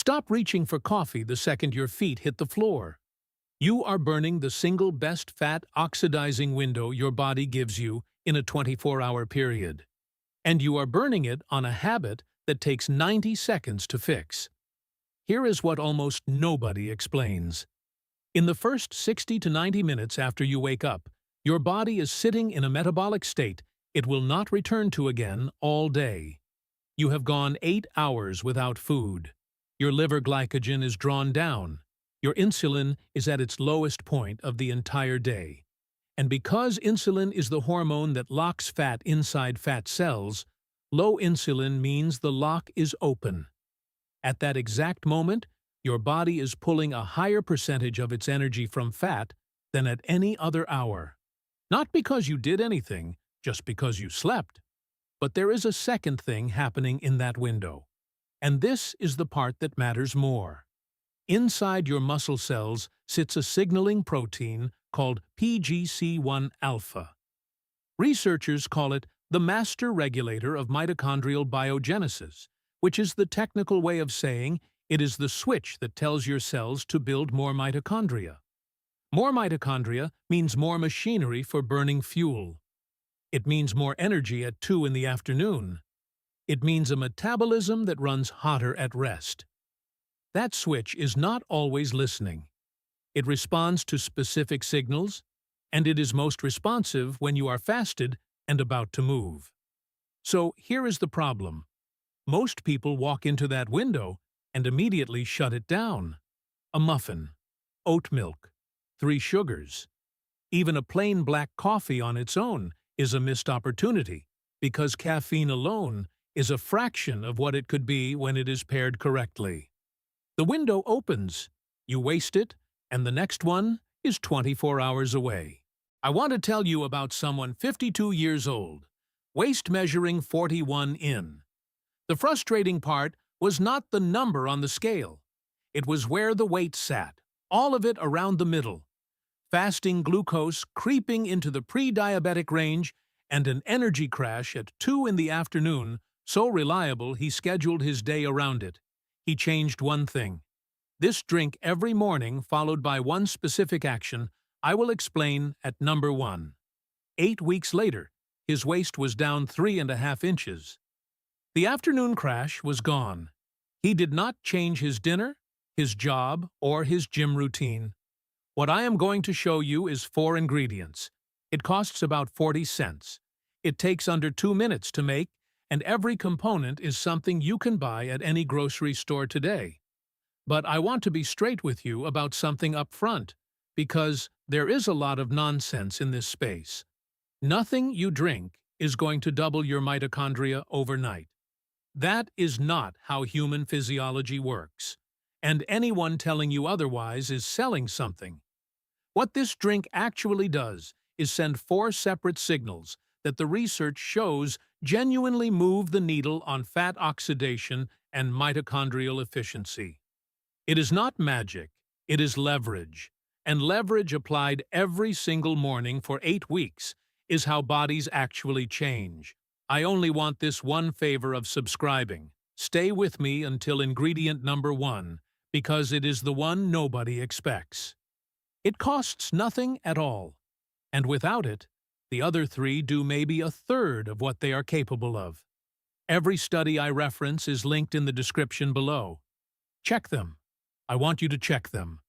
Stop reaching for coffee the second your feet hit the floor. You are burning the single best fat oxidizing window your body gives you in a 24-hour period. And you are burning it on a habit that takes 90 seconds to fix. Here is what almost nobody explains. In the first 60 to 90 minutes after you wake up, your body is sitting in a metabolic state it will not return to again all day. You have gone 8 hours without food. Your liver glycogen is drawn down. Your insulin is at its lowest point of the entire day. And because insulin is the hormone that locks fat inside fat cells, low insulin means the lock is open. At that exact moment, your body is pulling a higher percentage of its energy from fat than at any other hour. Not because you did anything, just because you slept. But there is a second thing happening in that window. And this is the part that matters more. Inside your muscle cells sits a signaling protein called PGC1 alpha. Researchers call it the master regulator of mitochondrial biogenesis, which is the technical way of saying it is the switch that tells your cells to build more mitochondria. More mitochondria means more machinery for burning fuel. It means more energy at 2 in the afternoon. It means a metabolism that runs hotter at rest. That switch is not always listening. It responds to specific signals, and it is most responsive when you are fasted and about to move. So here is the problem. Most people walk into that window and immediately shut it down. A muffin, oat milk, 3 sugars. Even a plain black coffee on its own is a missed opportunity, because caffeine alone is a fraction of what it could be when it is paired correctly. The window opens, you waste it, and the next one is 24 hours away. I want to tell you about someone 52 years old, waist measuring 41 in. The frustrating part was not the number on the scale. It was where the weight sat, all of it around the middle. Fasting glucose creeping into the pre-diabetic range, and an energy crash at 2 in the afternoon, so reliable he scheduled his day around it. He changed one thing. This drink every morning followed by one specific action I will explain at number 1. 8 weeks later, his waist was down 3.5 inches. The afternoon crash was gone. He did not change his dinner, his job, or his gym routine. What I am going to show you is 4 ingredients. It costs about 40 cents. It takes under 2 minutes to make, and every component is something you can buy at any grocery store today. But I want to be straight with you about something up front, because there is a lot of nonsense in this space. Nothing you drink is going to double your mitochondria overnight. That is not how human physiology works, and anyone telling you otherwise is selling something. What this drink actually does is send 4 separate signals that the research shows genuinely move the needle on fat oxidation and mitochondrial efficiency. It is not magic, it is leverage. And leverage applied every single morning for 8 weeks is how bodies actually change. I only want this one favor of subscribing. Stay with me until ingredient number 1, because it is the one nobody expects. It costs nothing at all, and without it, the other 3 do maybe a third of what they are capable of. Every study I reference is linked in the description below. Check them. I want you to check them.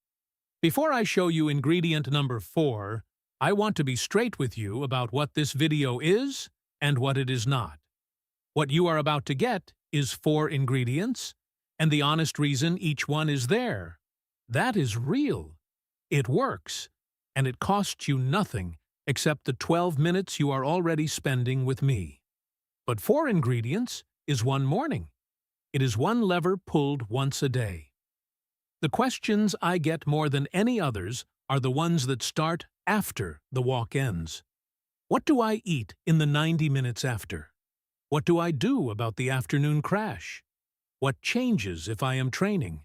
Before I show you ingredient number 4, I want to be straight with you about what this video is and what it is not. What you are about to get is 4 ingredients, and the honest reason each one is there. That is real. It works, and it costs you nothing except the 12 minutes you are already spending with me. But 4 ingredients is 1 morning. It is 1 lever pulled once a day. The questions I get more than any others are the ones that start after the walk ends. What do I eat in the 90 minutes after? What do I do about the afternoon crash? What changes if I am training?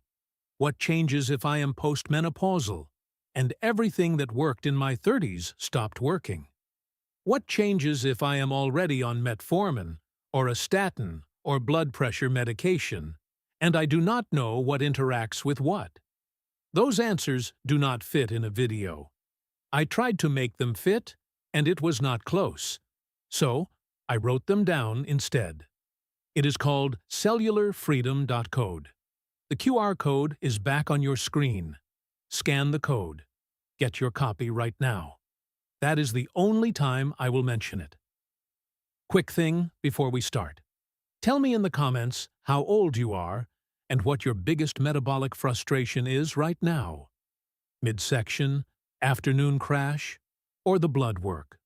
What changes if I am postmenopausal, and everything that worked in my 30s stopped working? What changes if I am already on metformin, or a statin, or blood pressure medication, and I do not know what interacts with what. Those answers do not fit in a video. I tried to make them fit, and it was not close. So, I wrote them down instead. It is called cellularfreedom.code. The QR code is back on your screen. Scan the code. Get your copy right now. That is the only time I will mention it. Quick thing before we start. Tell me in the comments how old you are and what your biggest metabolic frustration is right now. Midsection, afternoon crash, or the blood work.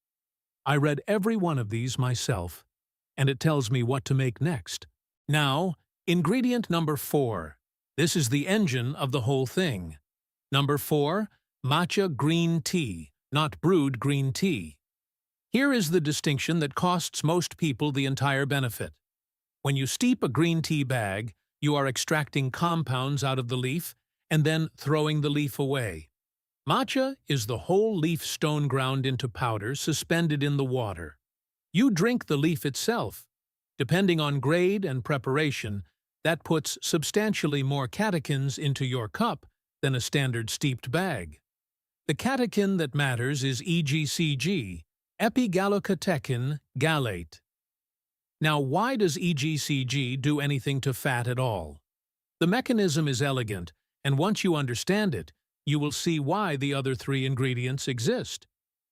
I read every one of these myself, and it tells me what to make next. Now, ingredient number 4. This is the engine of the whole thing. Number 4, matcha green tea, not brewed green tea. Here is the distinction that costs most people the entire benefit. When you steep a green tea bag, you are extracting compounds out of the leaf and then throwing the leaf away. Matcha is the whole leaf stone ground into powder suspended in the water. You drink the leaf itself. Depending on grade and preparation, that puts substantially more catechins into your cup than a standard steeped bag. The catechin that matters is EGCG, epigallocatechin gallate. Now, why does EGCG do anything to fat at all? The mechanism is elegant, and once you understand it, you will see why the other 3 ingredients exist.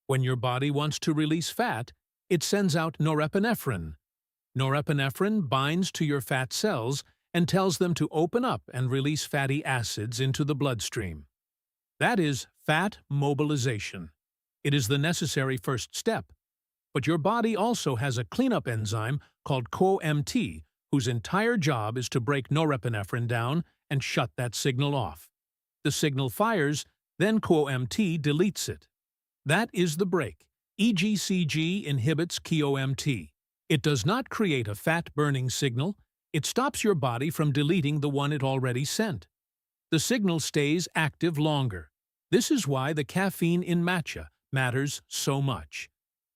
When your body wants to release fat, it sends out norepinephrine. Norepinephrine binds to your fat cells and tells them to open up and release fatty acids into the bloodstream. That is fat mobilization. It is the necessary first step. But your body also has a cleanup enzyme called CoMT, whose entire job is to break norepinephrine down and shut that signal off. The signal fires, then CoMT deletes it. That is the break. EGCG inhibits CoMT. It does not create a fat-burning signal. It stops your body from deleting the one it already sent. The signal stays active longer. This is why the caffeine in matcha matters so much.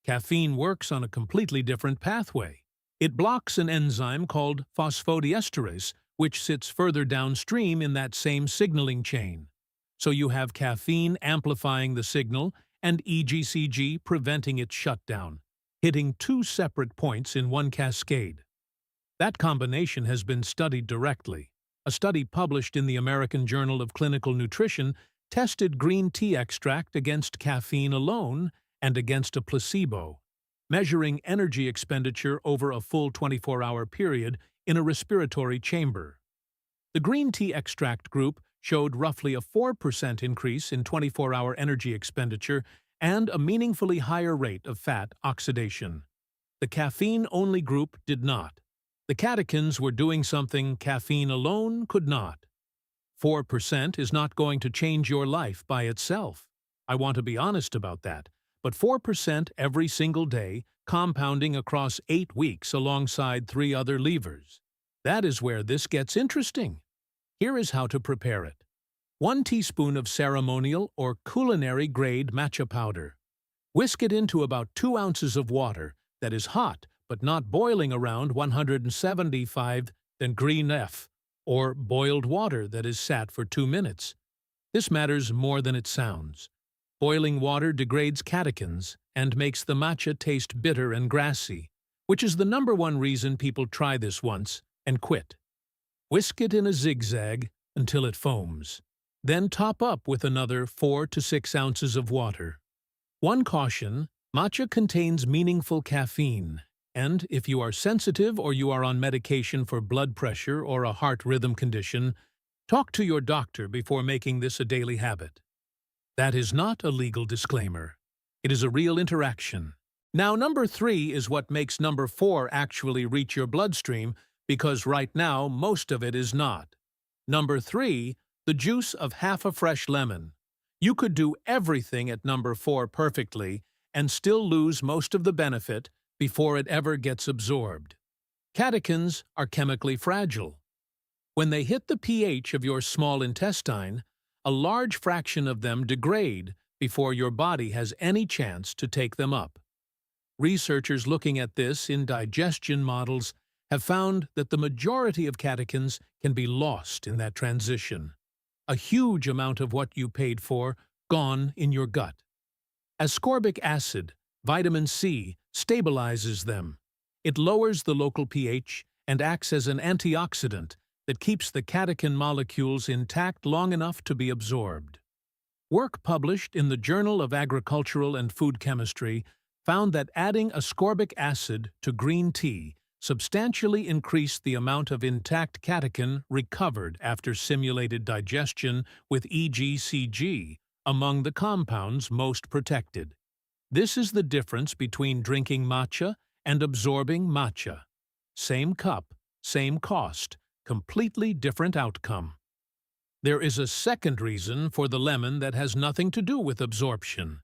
Caffeine works on a completely different pathway. It blocks an enzyme called phosphodiesterase, which sits further downstream in that same signaling chain. So you have caffeine amplifying the signal and EGCG preventing its shutdown, hitting 2 separate points in one cascade. That combination has been studied directly. A study published in the American Journal of Clinical Nutrition tested green tea extract against caffeine alone and against a placebo, measuring energy expenditure over a full 24-hour period in a respiratory chamber. The green tea extract group showed roughly a 4% increase in 24-hour energy expenditure and a meaningfully higher rate of fat oxidation. The caffeine-only group did not. The catechins were doing something caffeine alone could not. 4% is not going to change your life by itself. I want to be honest about that. But 4% every single day, compounding across 8 weeks alongside 3 other levers. That is where this gets interesting. Here is how to prepare it. 1 teaspoon of ceremonial or culinary-grade matcha powder. Whisk it into about 2 ounces of water that is hot but not boiling around 175 degrees F, or boiled water that is sat for 2 minutes. This matters more than it sounds. Boiling water degrades catechins and makes the matcha taste bitter and grassy, which is the #1 reason people try this once and quit. Whisk it in a zigzag until it foams. Then top up with another 4 to 6 ounces of water. One caution: matcha contains meaningful caffeine, and if you are sensitive or you are on medication for blood pressure or a heart rhythm condition, talk to your doctor before making this a daily habit. That is not a legal disclaimer. It is a real interaction. Now, #3 is what makes #4 actually reach your bloodstream, because right now most of it is not. #3, the juice of half a fresh lemon. You could do everything at #4 perfectly and still lose most of the benefit before it ever gets absorbed. Catechins are chemically fragile. When they hit the pH of your small intestine, a large fraction of them degrade before your body has any chance to take them up. Researchers looking at this in digestion models have found that the majority of catechins can be lost in that transition. A huge amount of what you paid for gone in your gut. Ascorbic acid, vitamin C, stabilizes them. It lowers the local pH and acts as an antioxidant that keeps the catechin molecules intact long enough to be absorbed. Work published in the Journal of Agricultural and Food Chemistry found that adding ascorbic acid to green tea substantially increased the amount of intact catechin recovered after simulated digestion with EGCG among the compounds most protected. This is the difference between drinking matcha and absorbing matcha. Same cup, same cost, completely different outcome. There is a second reason for the lemon that has nothing to do with absorption.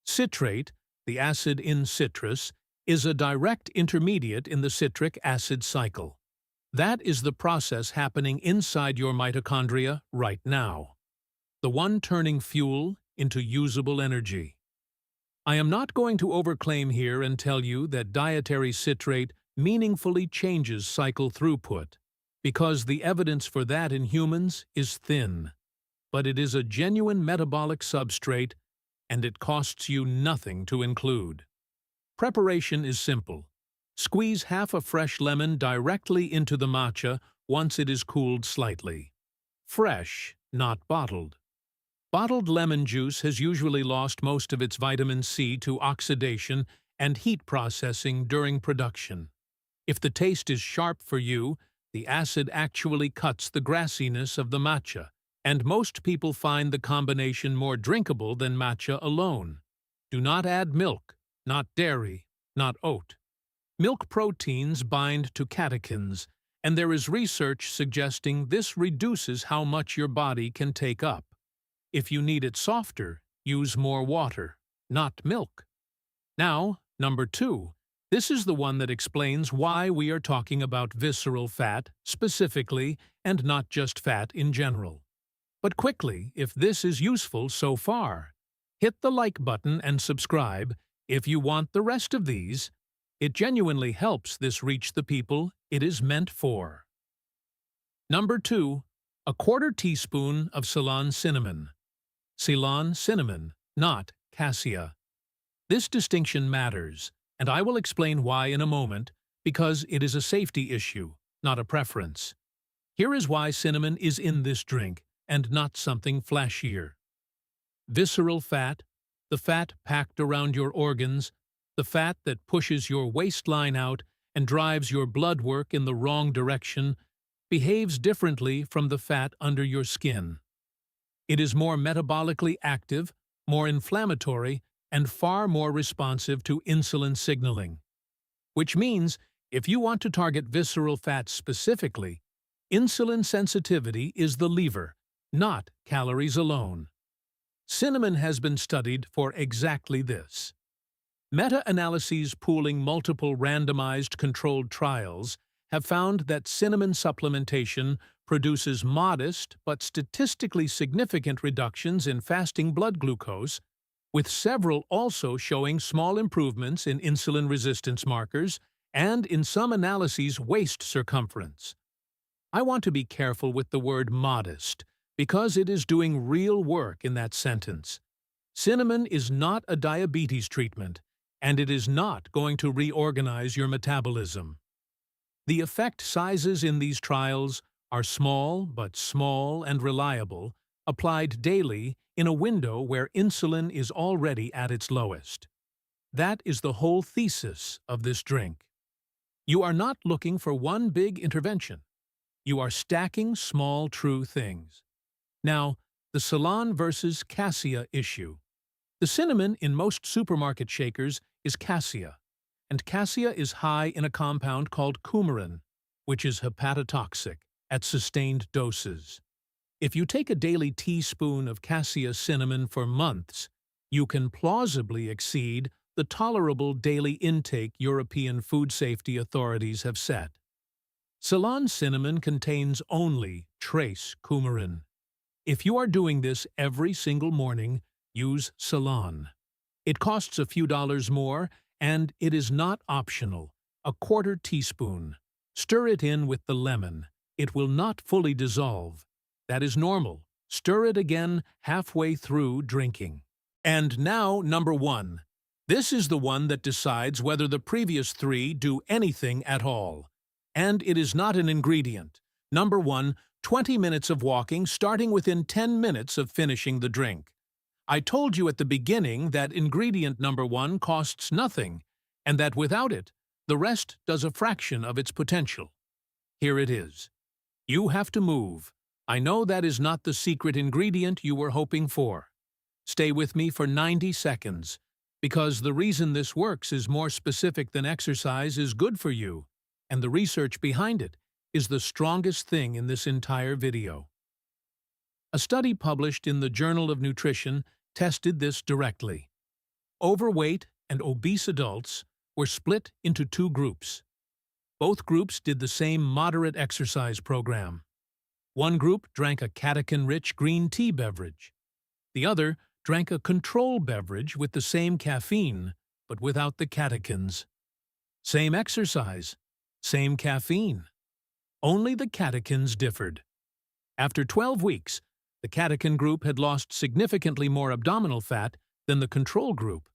Citrate, the acid in citrus, is a direct intermediate in the citric acid cycle. That is the process happening inside your mitochondria right now. The one turning fuel into usable energy. I am not going to overclaim here and tell you that dietary citrate meaningfully changes cycle throughput, because the evidence for that in humans is thin. But it is a genuine metabolic substrate, and it costs you nothing to include. Preparation is simple. Squeeze half a fresh lemon directly into the matcha once it is cooled slightly. Fresh, not bottled. Bottled lemon juice has usually lost most of its vitamin C to oxidation and heat processing during production. If the taste is sharp for you, the acid actually cuts the grassiness of the matcha, and most people find the combination more drinkable than matcha alone. Do not add milk, not dairy, not oat. Milk proteins bind to catechins, and there is research suggesting this reduces how much your body can take up. If you need it softer, use more water, not milk. Now, number 2. This is the one that explains why we are talking about visceral fat specifically and not just fat in general. But quickly, if this is useful so far, hit the like button and subscribe if you want the rest of these. It genuinely helps this reach the people it is meant for. Number 2. A quarter teaspoon of Ceylon cinnamon. Ceylon cinnamon, not cassia. This distinction matters, and I will explain why in a moment, because it is a safety issue, not a preference. Here is why cinnamon is in this drink, and not something flashier. Visceral fat, the fat packed around your organs, the fat that pushes your waistline out and drives your blood work in the wrong direction, behaves differently from the fat under your skin. It is more metabolically active, more inflammatory, and far more responsive to insulin signaling. Which means, if you want to target visceral fat specifically, insulin sensitivity is the lever, not calories alone. Cinnamon has been studied for exactly this. Meta-analyses pooling multiple randomized controlled trials have found that cinnamon supplementation produces modest but statistically significant reductions in fasting blood glucose, with several also showing small improvements in insulin resistance markers and, in some analyses, waist circumference. I want to be careful with the word modest, because it is doing real work in that sentence. Cinnamon is not a diabetes treatment, and it is not going to reorganize your metabolism. The effect sizes in these trials are small but small and reliable, applied daily in a window where insulin is already at its lowest. That is the whole thesis of this drink. You are not looking for one big intervention. You are stacking small true things. Now, the Ceylon versus cassia issue. The cinnamon in most supermarket shakers is cassia, and cassia is high in a compound called coumarin, which is hepatotoxic at sustained doses. If you take a daily teaspoon of cassia cinnamon for months, you can plausibly exceed the tolerable daily intake European food safety authorities have set. Ceylon cinnamon contains only trace coumarin. If you are doing this every single morning, use Ceylon. It costs a few dollars more, and it is not optional, a quarter teaspoon. Stir it in with the lemon. It will not fully dissolve. That is normal. Stir it again halfway through drinking. And now, number 1. This is the one that decides whether the previous 3 do anything at all. And it is not an ingredient. Number 1, 20 minutes of walking starting within 10 minutes of finishing the drink. I told you at the beginning that ingredient number 1 costs nothing, and that without it, the rest does a fraction of its potential. Here it is. You have to move. I know that is not the secret ingredient you were hoping for. Stay with me for 90 seconds, because the reason this works is more specific than exercise is good for you, and the research behind it is the strongest thing in this entire video. A study published in the Journal of Nutrition tested this directly. Overweight and obese adults were split into 2 groups. Both groups did the same moderate exercise program. One group drank a catechin-rich green tea beverage. The other drank a control beverage with the same caffeine, but without the catechins. Same exercise, same caffeine. Only the catechins differed. After 12 weeks, the catechin group had lost significantly more abdominal fat than the control group.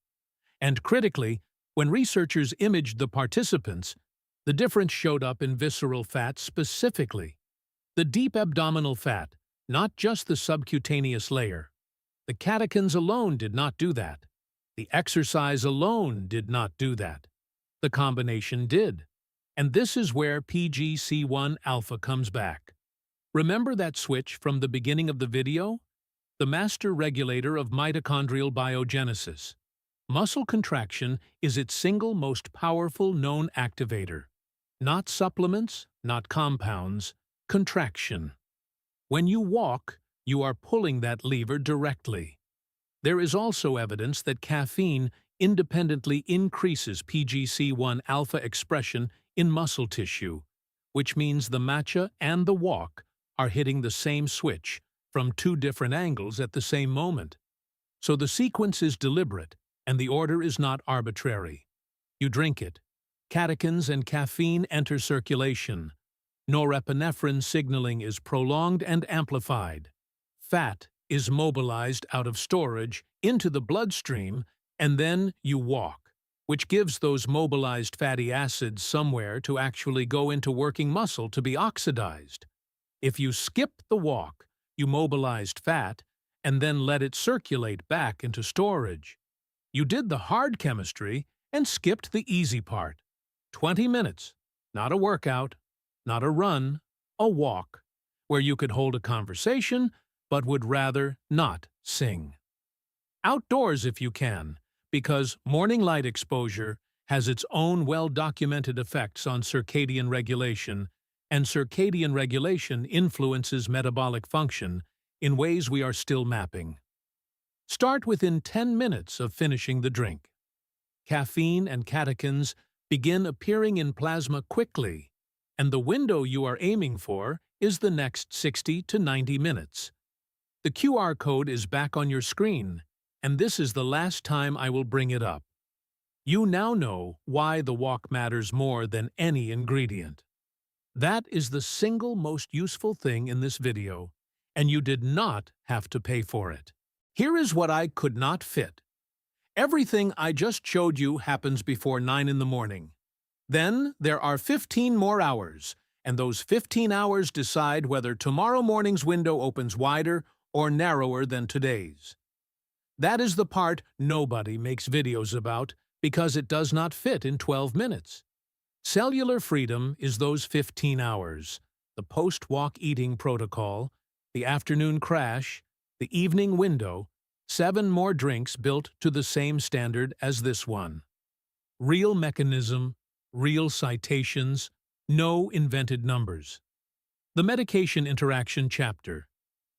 And critically, when researchers imaged the participants, the difference showed up in visceral fat specifically. The deep abdominal fat, not just the subcutaneous layer. The catechins alone did not do that. The exercise alone did not do that. The combination did. And this is where PGC1 alpha comes back. Remember that switch from the beginning of the video? The master regulator of mitochondrial biogenesis. Muscle contraction is its single most powerful known activator. Not supplements, not compounds, contraction. When you walk, you are pulling that lever directly. There is also evidence that caffeine independently increases PGC1 alpha expression in muscle tissue, which means the matcha and the walk are hitting the same switch from 2 different angles at the same moment. So the sequence is deliberate, and the order is not arbitrary. You drink it. Catechins and caffeine enter circulation. Norepinephrine signaling is prolonged and amplified. Fat is mobilized out of storage into the bloodstream, and then you walk, which gives those mobilized fatty acids somewhere to actually go into working muscle to be oxidized. If you skip the walk, you mobilized fat and then let it circulate back into storage. You did the hard chemistry and skipped the easy part. 20 minutes, not a workout, not a run, a walk, where you could hold a conversation but would rather not sing. Outdoors if you can, because morning light exposure has its own well-documented effects on circadian regulation, and circadian regulation influences metabolic function in ways we are still mapping. Start within 10 minutes of finishing the drink. Caffeine and catechins begin appearing in plasma quickly, and the window you are aiming for is the next 60 to 90 minutes. The QR code is back on your screen, and this is the last time I will bring it up. You now know why the walk matters more than any ingredient. That is the single most useful thing in this video, and you did not have to pay for it. Here is what I could not fit. Everything I just showed you happens before 9 in the morning. Then there are 15 more hours, and those 15 hours decide whether tomorrow morning's window opens wider or narrower than today's. That is the part nobody makes videos about because it does not fit in 12 minutes. Cellular freedom is those 15 hours, the post-walk eating protocol, the afternoon crash, the evening window, 7 more drinks built to the same standard as this one. Real mechanism, real citations, no invented numbers. The medication interaction chapter.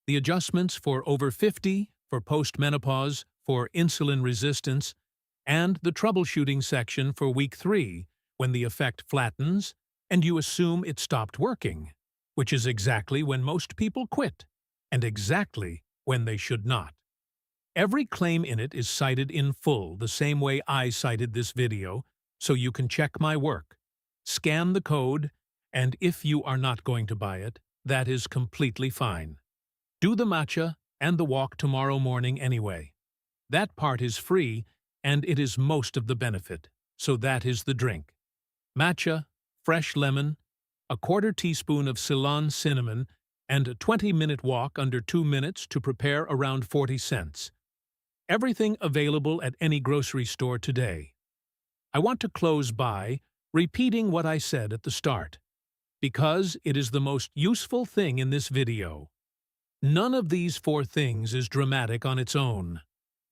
The adjustments for over 50, for postmenopause, for insulin resistance, and the troubleshooting section for week 3, when the effect flattens and you assume it stopped working, which is exactly when most people quit, and exactly when they should not. Every claim in it is cited in full the same way I cited this video, so you can check my work. Scan the code, And if you are not going to buy it, that is completely fine. Do the matcha and the walk tomorrow morning anyway. That part is free, and it is most of the benefit, so that is the drink. Matcha, fresh lemon, a quarter teaspoon of Ceylon cinnamon, and a 20-minute walk under 2 minutes to prepare around 40 cents. Everything available at any grocery store today. I want to close by repeating what I said at the start, because it is the most useful thing in this video. None of these 4 things is dramatic on its own.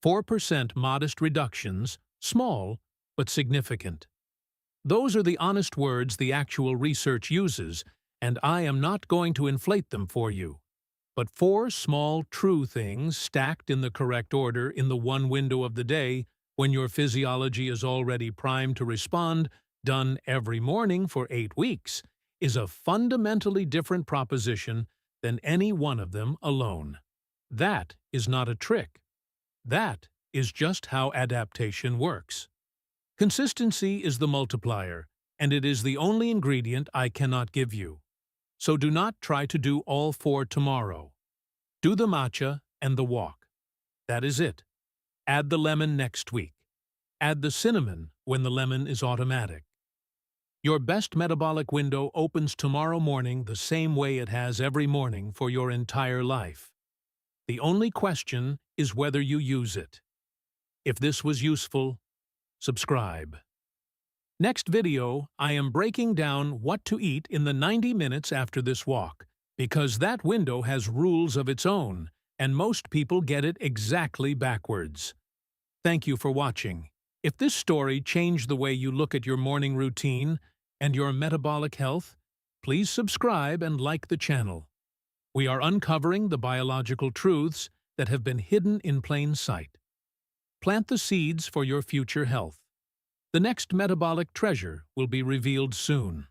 4% modest reductions, small but significant. Those are the honest words the actual research uses, and I am not going to inflate them for you. But 4 small, true things stacked in the correct order in the one window of the day when your physiology is already primed to respond, done every morning for 8 weeks, is a fundamentally different proposition than any one of them alone. That is not a trick. That is just how adaptation works. Consistency is the multiplier, and it is the only ingredient I cannot give you. So do not try to do all 4 tomorrow. Do the matcha and the walk. That is it. Add the lemon next week. Add the cinnamon when the lemon is automatic. Your best metabolic window opens tomorrow morning the same way it has every morning for your entire life. The only question is whether you use it. If this was useful, subscribe. Next video, I am breaking down what to eat in the 90 minutes after this walk, because that window has rules of its own, and most people get it exactly backwards. Thank you for watching. If this story changed the way you look at your morning routine and your metabolic health, please subscribe and like the channel. We are uncovering the biological truths that have been hidden in plain sight. Plant the seeds for your future health. The next metabolic treasure will be revealed soon.